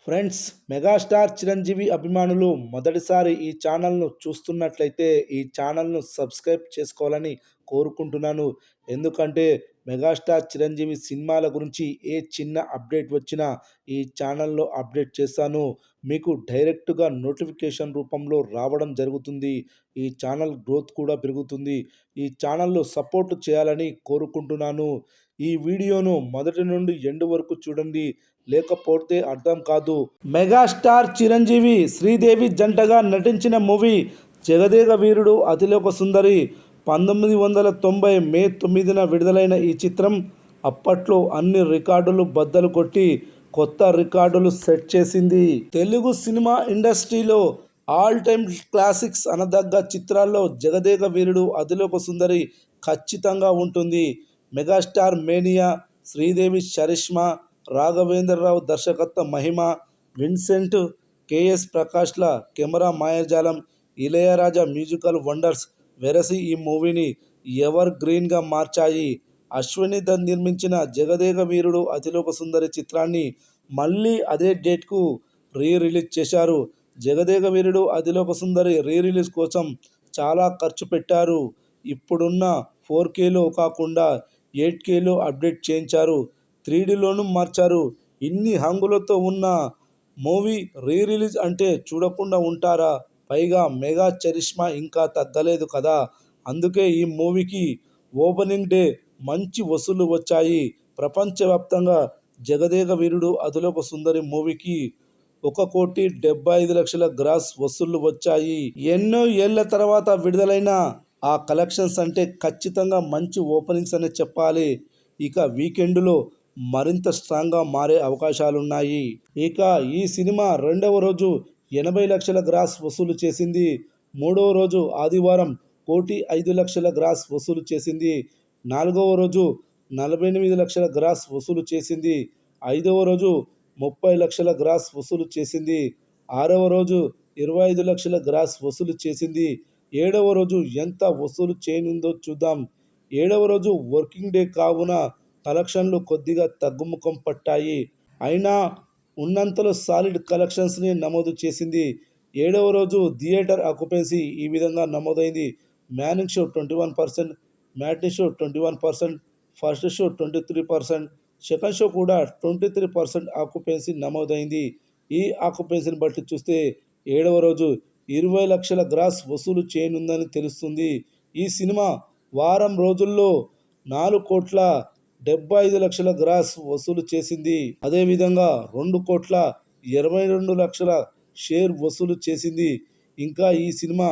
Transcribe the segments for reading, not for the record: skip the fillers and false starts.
Friends, megastar Chiranjeevi అభిమానులు మొదటిసారి ఈ ఛానల్ను చూస్తున్నట్లయితే ఈ ఛానల్ను సబ్స్క్రైబ్ చేసుకోవాలని కోరుకుంటున్నాను. ఎందుకంటే మెగాస్టార్ చిరంజీవి సినిమాల గురించి ఏ చిన్న అప్డేట్ వచ్చినా ఈ ఛానల్లో అప్డేట్ చేస్తాను. మీకు డైరెక్ట్గా నోటిఫికేషన్ రూపంలో రావడం జరుగుతుంది. ఈ ఛానల్ గ్రోత్ కూడా పెరుగుతుంది. ఈ ఛానల్లో సపోర్ట్ చేయాలని కోరుకుంటున్నాను. ఈ వీడియోను మొదటి నుండి ఎండ్ వరకు చూడండి, లేకపోతే అర్థం కాదు. మెగాస్టార్ చిరంజీవి శ్రీదేవి జంటగా నటించిన మూవీ జగదేక వీరుడు అతిలోక సుందరి 1990 మే 9న విడుదలైన ఈ చిత్రం అప్పట్లో అన్ని రికార్డులు బద్దలు కొట్టి కొత్త రికార్డులు సెట్ చేసింది. తెలుగు సినిమా ఇండస్ట్రీలో ఆల్ టైమ్ క్లాసిక్స్ అనదగ్గ చిత్రాల్లో జగదేక వీరుడు అతిలోక సుందరి ఖచ్చితంగా ఉంటుంది. Megastar mania, Sridevi charisma, Raghavendra Rao దర్శకత్వ మహిమ, విన్సెంట్ కెఎస్ ప్రకాష్ల కెమెరా మాయాజాలం, ఇళయరాజా మ్యూజికల్ వండర్స్ వెరసి ఈ మూవీని ఎవర్ గ్రీన్గా మార్చాయి. అశ్వని దత్ నిర్మించిన జగదేక వీరుడు అతిలోక సుందరి చిత్రాన్ని మళ్ళీ అదే డేట్కు రిలీజ్ చేశారు. జగదేక వీరుడు అతిలోక సుందరి రిలీజ్ కోసం చాలా ఖర్చు పెట్టారు. ఇప్పుడున్న 4Kలో కాకుండా 8Kలో అప్డేట్ చేయించారు. 3Dలోనూ మార్చారు. ఇన్ని హంగులతో ఉన్న మూవీ రిలీజ్ అంటే చూడకుండా ఉంటారా? పైగా మెగా చరిష్మా ఇంకా తగ్గలేదు కదా. అందుకే ఈ మూవీకి ఓపెనింగ్ డే మంచి వసూళ్లు వచ్చాయి. ప్రపంచవ్యాప్తంగా జగదేక వీరుడు అతిలోక సుందరి మూవీకి 1,75,00,000 గ్రాస్ వసూళ్లు వచ్చాయి. ఎన్నో ఏళ్ల తర్వాత విడుదలైన ఆ కలెక్షన్స్ అంటే ఖచ్చితంగా మంచి ఓపెనింగ్స్ అనే చెప్పాలి. ఇక వీకెండ్లో మరింత స్ట్రాంగ్గా మారే అవకాశాలున్నాయి. ఇక ఈ సినిమా రెండవ రోజు 80,00,000 గ్రాస్ వసూలు చేసింది. మూడవ రోజు ఆదివారం 1,05,00,000 గ్రాస్ వసూలు చేసింది. నాలుగవ రోజు 48,00,000 గ్రాస్ వసూలు చేసింది. ఐదవ రోజు 30,00,000 గ్రాస్ వసూలు చేసింది. ఆరవ రోజు 25,00,000 గ్రాస్ వసూలు చేసింది. ఏడవ రోజు ఎంత వసూలు చేయనుందో చూద్దాం. ఏడవ రోజు వర్కింగ్ డే కావున కలెక్షన్లు కొద్దిగా తగ్గుముఖం పట్టాయి. అయినా ఉన్నంతలో సాలిడ్ కలెక్షన్స్ని నమోదు చేసింది. ఏడవ రోజు థియేటర్ ఆక్యుపెన్సీ ఈ విధంగా నమోదైంది. Morning show 21%, matinee show 21%, first show 23%, second show కూడా 23% ఆక్యుపెన్సీ నమోదైంది. ఈ ఆక్యుపెన్సీని బట్టి చూస్తే ఏడవ రోజు 20,00,000 గ్రాస్ వసూలు చేయనుందని తెలుస్తుంది. ఈ సినిమా వారం రోజుల్లో 4,75,00,000 గ్రాస్ వసూలు చేసింది. అదేవిధంగా 2,22,00,000 షేర్ వసూలు చేసింది. ఇంకా ఈ సినిమా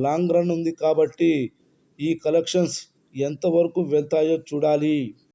లాంగ్ రన్ ఉంది కాబట్టి ఈ కలెక్షన్స్ ఎంతవరకు వెళ్తాయో చూడాలి.